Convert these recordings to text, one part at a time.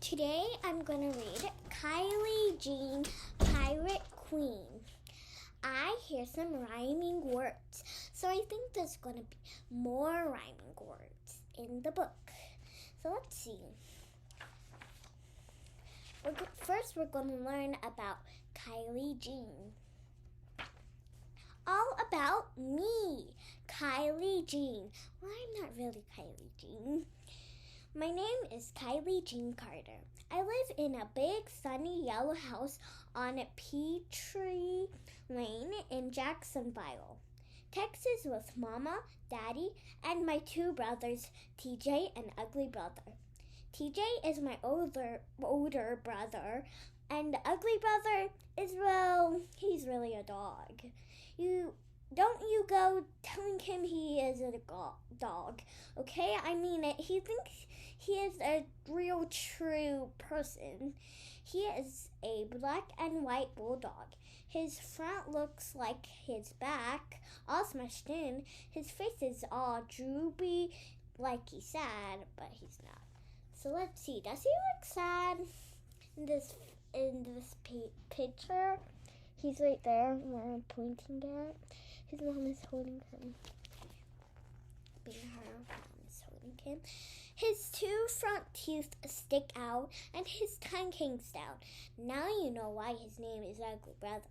Today I'm going to read Kylie Jean, Pirate Queen. I hear some rhyming words, so I think there's going to be more rhyming words in the book. So let's see. First, we're going to learn about Kylie Jean. All about me, Kylie Jean. Well, I'm not really Kylie Jean. My name is Kylie Jean Carter. I live in a big, sunny yellow house on Peachtree Lane in Jacksonville, Texas, with Mama, Daddy, and my two brothers, TJ and Ugly Brother. TJ is my older brother, and the Ugly Brother is, well, he's really a dog. Don't you go telling him he is a dog, okay? I mean it. He thinks he is a real true person. He is a black and white bulldog. His front looks like his back, all smashed in. His face is all droopy, like he's sad, but he's not. So let's see. Does he look sad in this picture? He's right there where I'm pointing at. His mom is holding him. Her mom is holding him. His two front teeth stick out and his tongue hangs down. Now you know why his name is Ugly Brother.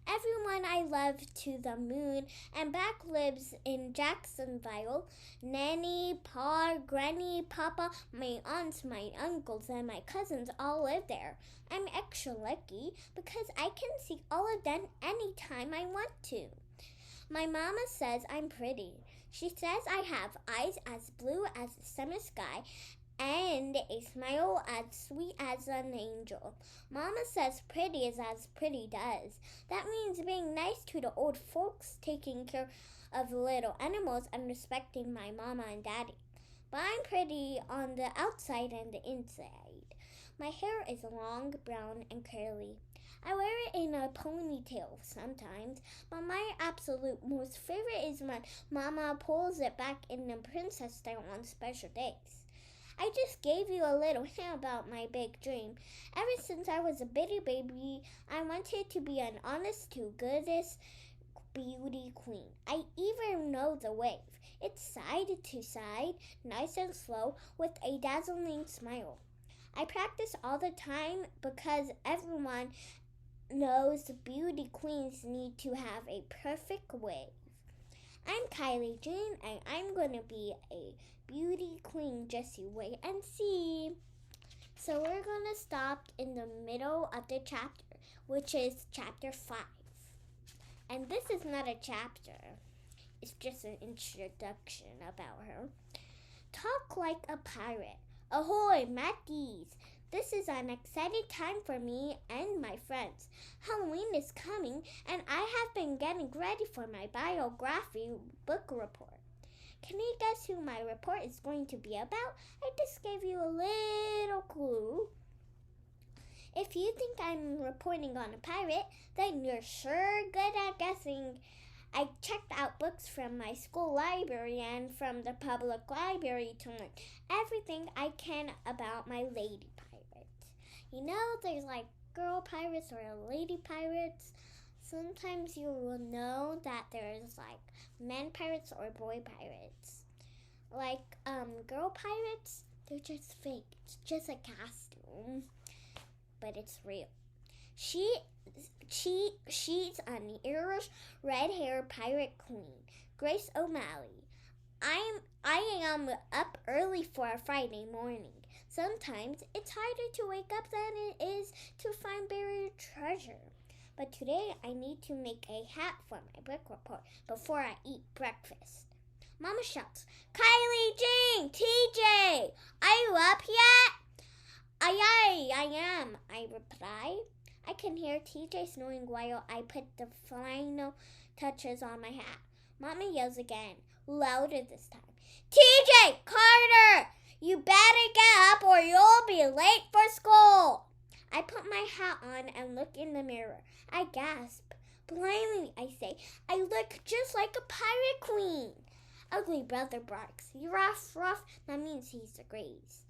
Everyone I love to the moon and back lives in Jacksonville. Nanny, Pa, Granny, Papa, my aunts, my uncles, and my cousins all live there. I'm extra lucky because I can see all of them anytime I want to. My mama says I'm pretty. She says I have eyes as blue as the summer sky and a smile as sweet as an angel. Mama says pretty is as pretty does. That means being nice to the old folks, taking care of the little animals, and respecting my mama and daddy. But I'm pretty on the outside and the inside. My hair is long, brown, and curly. I wear it in a ponytail sometimes, but my absolute most favorite is when Mama pulls it back in the princess style on special days. I just gave you a little hint about my big dream. Ever since I was a bitty baby, I wanted to be an honest-to-goodness beauty queen. I even know the wave. It's side to side, nice and slow, with a dazzling smile. I practice all the time because everyone knows beauty queens need to have a perfect wave. I'm Kylie Jean, and I'm going to be a beauty queen. Just you wait and see. So we're going to stop in the middle of the chapter, which is chapter 5. And this is not a chapter. It's just an introduction about her. Talk like a pirate. Ahoy, mateys! This is an exciting time for me and my friends. Halloween is coming, and I have been getting ready for my biography book report. Can you guess who my report is going to be about? I just gave you a little clue. If you think I'm reporting on a pirate, then you're sure good at guessing. I checked out books from my school library and from the public library to learn everything I can about my lady pirate. You know, there's like girl pirates or lady pirates. Sometimes you will know that there's like men pirates or boy pirates. Like girl pirates, they're just fake. It's just a costume, but it's real. She's an Irish red-haired pirate queen, Grace O'Malley. I am up early for a Friday morning. Sometimes it's harder to wake up than it is to find buried treasure. But today I need to make a hat for my book report before I eat breakfast. Mama shouts, "Kylie Jean, TJ, are you up yet?" Aye, I am, I reply. I can hear TJ snoring while I put the final touches on my hat. Mama yells again, louder this time. "TJ, Carter, you better get up or you'll be late for school." I put my hat on and look in the mirror. I gasp. Blindly, I say, I look just like a pirate queen. Ugly Brother barks. "Ruff, ruff," that means he's agrees.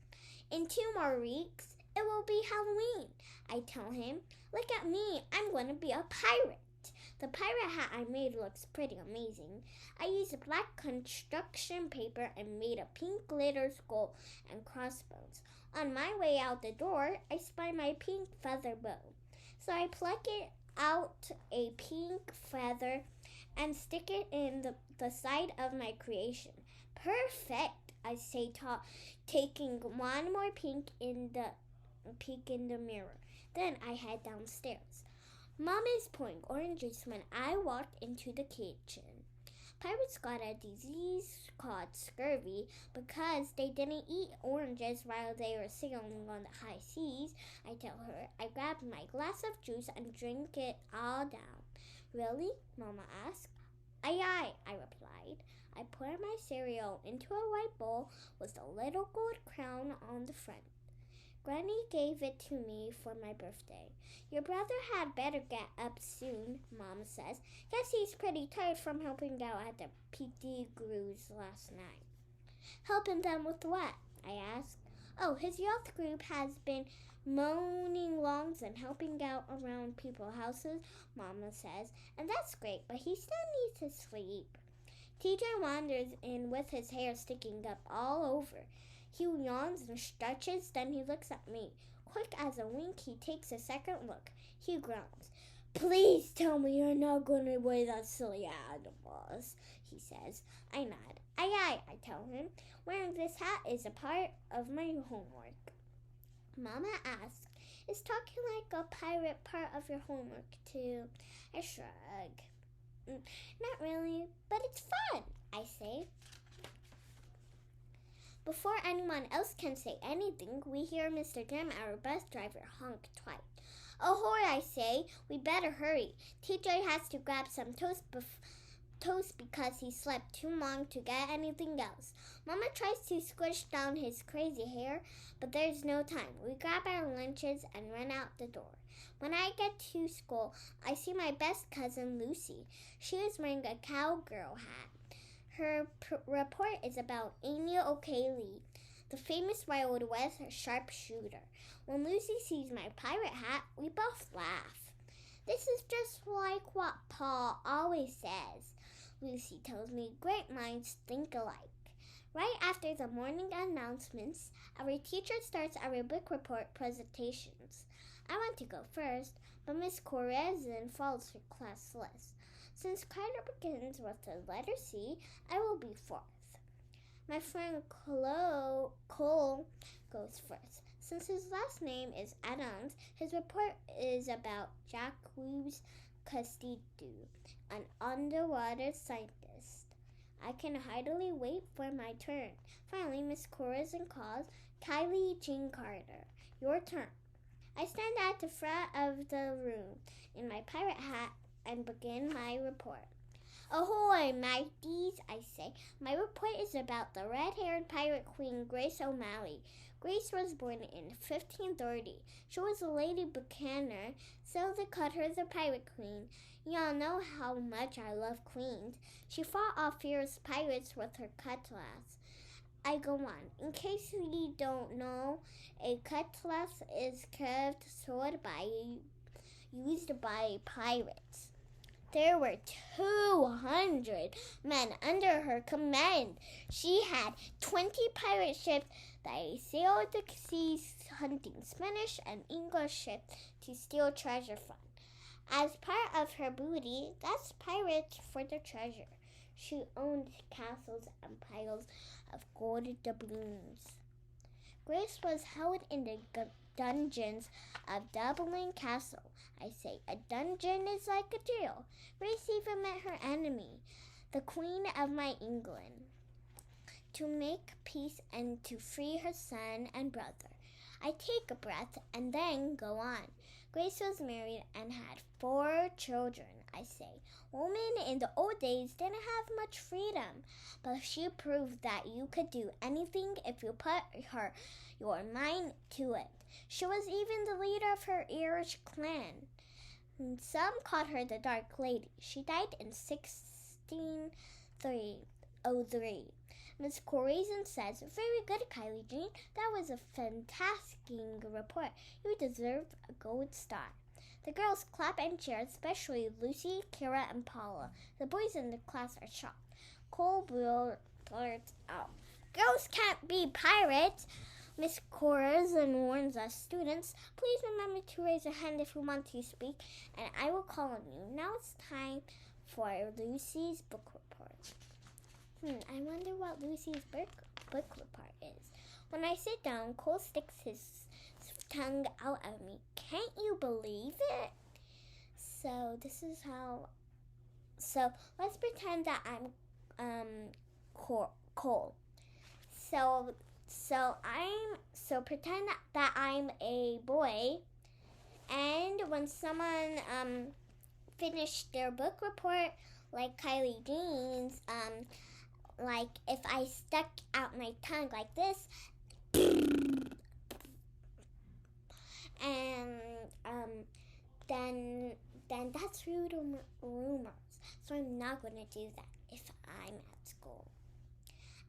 In 2 more weeks, it will be Halloween. I tell him, look at me, I'm going to be a pirate. The pirate hat I made looks pretty amazing. I used black construction paper and made a pink glitter skull and crossbones. On my way out the door, I spy my pink feather bow. So I pluck it out a pink feather and stick it in the side of my creation. Perfect, I say, taking one more peek in the mirror. Then I head downstairs. Mom is pouring oranges when I walked into the kitchen. Pirates got a disease called scurvy because they didn't eat oranges while they were sailing on the high seas. I tell her. I grab my glass of juice and drink it all down. Really? Mama asked. Aye, aye, I replied. I pour my cereal into a white bowl with a little gold crown on the front. Granny gave it to me for my birthday. Your brother had better get up soon, Mom says. Guess he's pretty tired from helping out at the Pettigrews last night. Helping them with what? I ask. Oh, his youth group has been mowing lawns and helping out around people's houses, Mama says. And that's great, but he still needs to sleep. TJ wanders in with his hair sticking up all over. He yawns and stretches, then he looks at me. Quick as a wink, he takes a second look. He growls. Please tell me you're not going to weigh that silly animals, he says. I nod. Aye, aye, I tell him. Wearing this hat is a part of my homework. Mama asks, is talking like a pirate part of your homework too? I shrug. Not really, but it's fun, I say. Before anyone else can say anything, we hear Mr. Jim, our bus driver, honk twice. Ahoy, I say. We better hurry. TJ has to grab some toast because he slept too long to get anything else. Mama tries to squish down his crazy hair, but there's no time. We grab our lunches and run out the door. When I get to school, I see my best cousin, Lucy. She is wearing a cowgirl hat. Her report is about Kylie, the famous Wild West sharpshooter. When Lucy sees my pirate hat, we both laugh. This is just like what Paul always says, Lucy tells me. Great minds think alike. Right after the morning announcements, our teacher starts our book report presentations. I want to go first, but Miss Corazon follows her class list. Since Carter begins with the letter C, I will be fourth. My friend Cole goes first. Since his last name is Adams, his report is about Jacques Cousteau, an underwater scientist. I can hardly wait for my turn. Finally, Miss Corazon calls, Kylie Jean Carter, your turn. I stand at the front of the room in my pirate hat and begin my report. Ahoy, mateys, I say. My report is about the red-haired pirate queen Grace O'Malley. Grace was born in 1530. She was a lady buccaneer, so they called her the pirate queen. Y'all know how much I love queens. She fought off fierce pirates with her cutlass. I go on. In case you don't know, a cutlass is curved sword used by pirates. There were 200 men under her command. She had 20 pirate ships that sailed the seas hunting Spanish and English ships to steal treasure from. As part of her booty, that's pirates for the treasure. She owned castles and piles of gold doubloons. Grace was held in the dungeons of Dublin Castle. I say, a dungeon is like a jail. Grace even met her enemy, the Queen of my England, to make peace and to free her son and brother. I take a breath and then go on. Grace was married and had 4 children, I say. Women in the old days didn't have much freedom, but she proved that you could do anything if you put your mind to it. She was even the leader of her Irish clan. Some called her the Dark Lady. She died in 1603. Miss Corazon says, "Very good, Kylie Jean. That was a fantastic report. You deserve a gold star." The girls clap and cheer, especially Lucy, Kara, and Paula. The boys in the class are shocked. Cole blurts out, "Girls can't be pirates." Miss Corazon warns us, "Students, please remember to raise your hand if you want to speak, and I will call on you." Now it's time for Lucy's book report. I wonder what Lucy's book report is. When I sit down, Cole sticks his tongue out at me. "Can't you believe it?" So let's pretend that I'm Cole. So pretend that I'm a boy, and when someone finished their book report, like Kylie Jean's, like if I stuck out my tongue like this, and then that's rumors. So I'm not going to do that if I'm at school.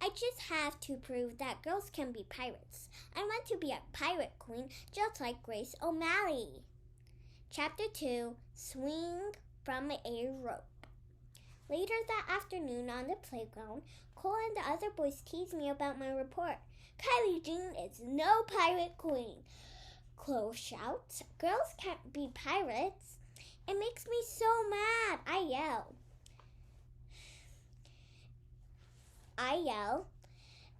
I just have to prove that girls can be pirates. I want to be a pirate queen just like Grace O'Malley. Chapter 2, Swing from a Rope. Later that afternoon on the playground, Cole and the other boys teased me about my report. "Kylie Jean is no pirate queen," Cole shouts. "Girls can't be pirates." It makes me so mad, I yell.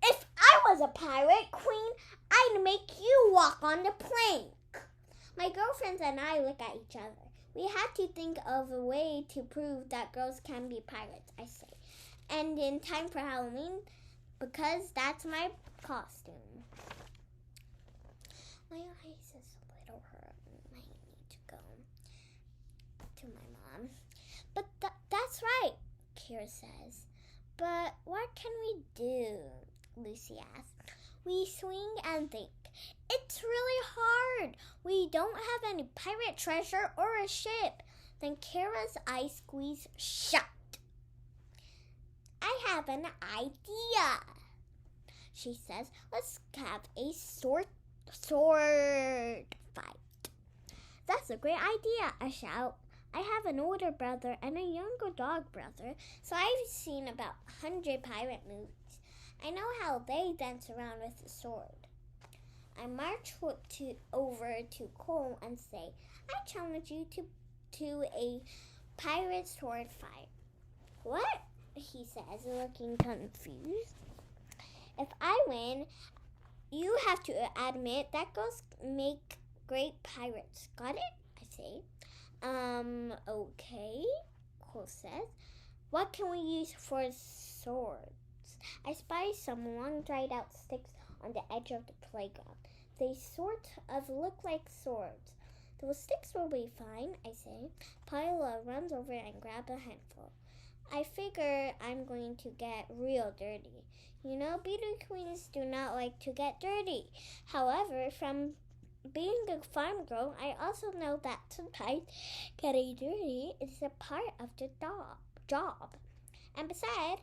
"If I was a pirate queen, I'd make you walk on the plank." My girlfriends and I look at each other. We had to think of a way to prove that girls can be pirates, I say. And in time for Halloween, because that's my costume. My eyes is a little hurt. I need to go to my mom. "But that's right," Kira says. "But what can we do?" Lucy asks. "We swing and think. It's really hard. We don't have any pirate treasure or a ship." Then Kara's eyes squeeze shut. "I have an idea," she says. "Let's have a sword fight." "That's a great idea," I shout. I have an older brother and a younger dog brother, so I've seen about 100 pirate movies. I know how they dance around with a sword. I march over to Cole and say, "I challenge you to a pirate sword fight." "What?" he says, looking confused. "If I win, you have to admit that girls make great pirates. Got it?" I say. Okay," Cole says. "What can we use for swords?" I spy some long dried out sticks on the edge of the playground. They sort of look like swords. "Those sticks will be fine," I say. Paula runs over and grabs a handful. I figure I'm going to get real dirty. You know, beauty queens do not like to get dirty. However, from being a farm girl, I also know that sometimes getting dirty is a part of the job. And besides,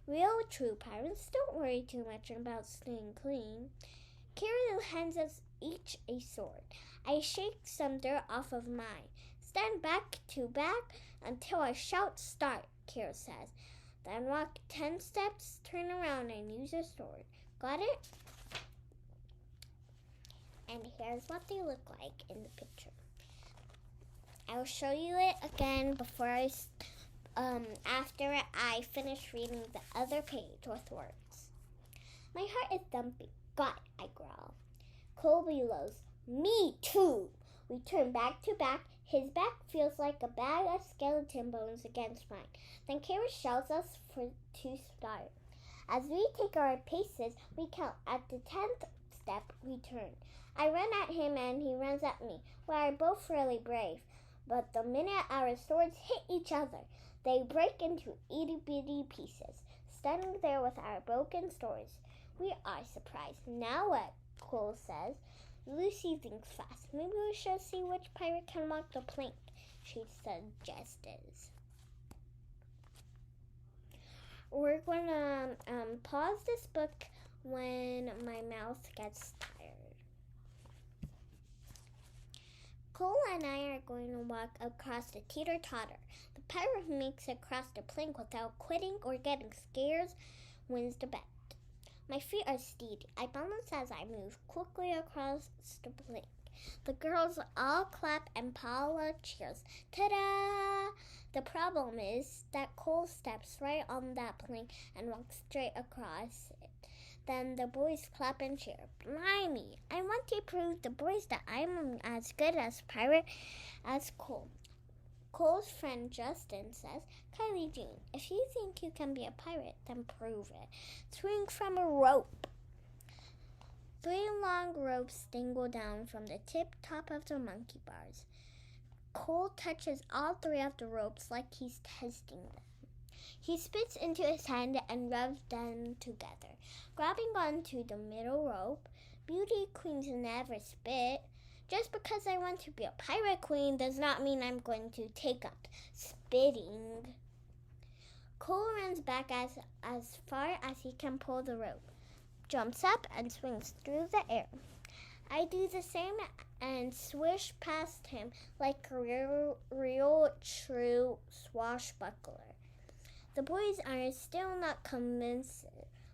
real true pirates don't worry too much about staying clean. Kira hands us each a sword. I shake some dirt off of mine. "Stand back to back until I shout start," Kira says. "Then walk 10 steps, turn around, and use a sword. Got it?" And here's what they look like in the picture. I'll show you it again after I finish reading the other page with words. My heart is thumping. "God," I growl. Cole bellows, "Me too." We turn back to back. His back feels like a bag of skeleton bones against mine. Then Kara shouts us to start. As we take our paces, we count. At the 10th step, we turn. I run at him and he runs at me. We are both really brave. But the minute our swords hit each other, they break into itty-bitty pieces, standing there with our broken swords. We are surprised. "Now what?" Cole says. Lucy thinks fast. "Maybe we should see which pirate can walk the plank," she suggests. we're going to pause this book when my mouth gets tired. Cole and I are going to walk across the teeter-totter. The pirate who makes it across the plank without quitting or getting scared wins the bet. My feet are steady. I balance as I move quickly across the plank. The girls all clap and Paula cheers. Ta-da! The problem is that Cole steps right on that plank and walks straight across it. Then the boys clap and cheer. Blimey, I want to prove the boys that I'm as good as pirate as Cole. Cole's friend Justin says, Kylie Jean, if you think you can be a pirate, then prove it. Swing from a rope. 3 long ropes dangle down from the top of the monkey bars. Cole touches all 3 of the ropes like he's testing them. He spits into his hand and rubs them together. Grabbing onto the middle rope, beauty queens never spit. Just because I want to be a pirate queen does not mean I'm going to take up spitting. Cole runs back as far as he can pull the rope, jumps up and swings through the air. I do the same and swish past him like a real true swashbuckler. The boys are still not convinced,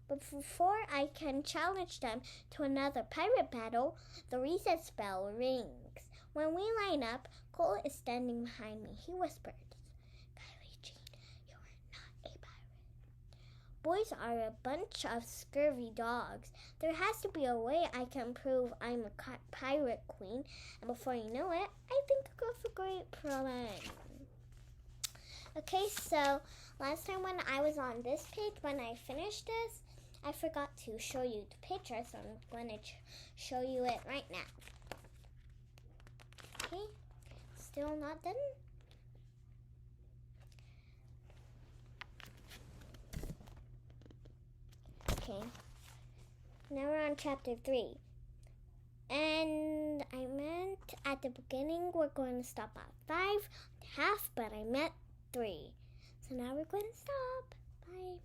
but before I can challenge them to another pirate battle, the recess bell rings. When we line up, Cole is standing behind me. He whispers, Kylie Jean, you are not a pirate. Boys are a bunch of scurvy dogs. There has to be a way I can prove I'm a pirate queen, and before you know it, I think of a great plan. Okay, so last time when I was on this page, when I finished this, I forgot to show you the picture, so I'm going to show you it right now. Okay, still not done. Okay, now we're on chapter 3. And I meant at the beginning we're going to stop at 5.5, but I meant 3. So now we're going to stop. Bye.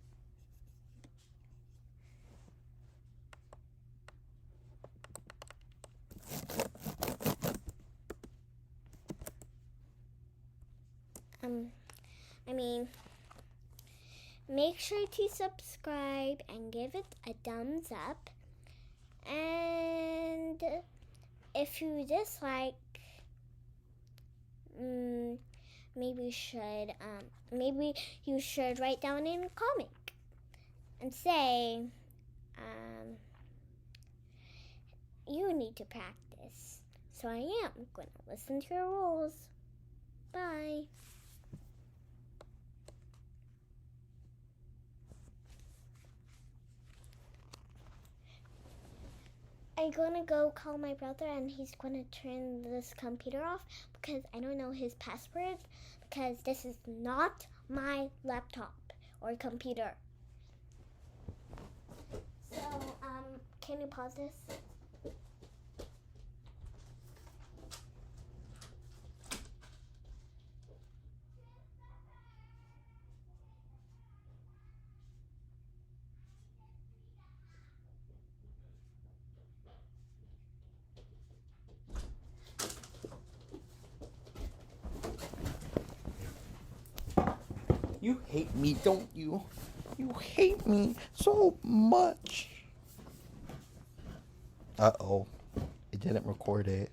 Make sure to subscribe and give it a thumbs up. And if you dislike, maybe you should write down in a comment and say, you need to practice. So I am going to listen to your rules. Bye. I'm going to go call my brother and he's going to turn this computer off because I don't know his password because this is not my laptop or computer. So, can you pause this? You hate me, don't you? You hate me so much. Uh-oh. It didn't record it.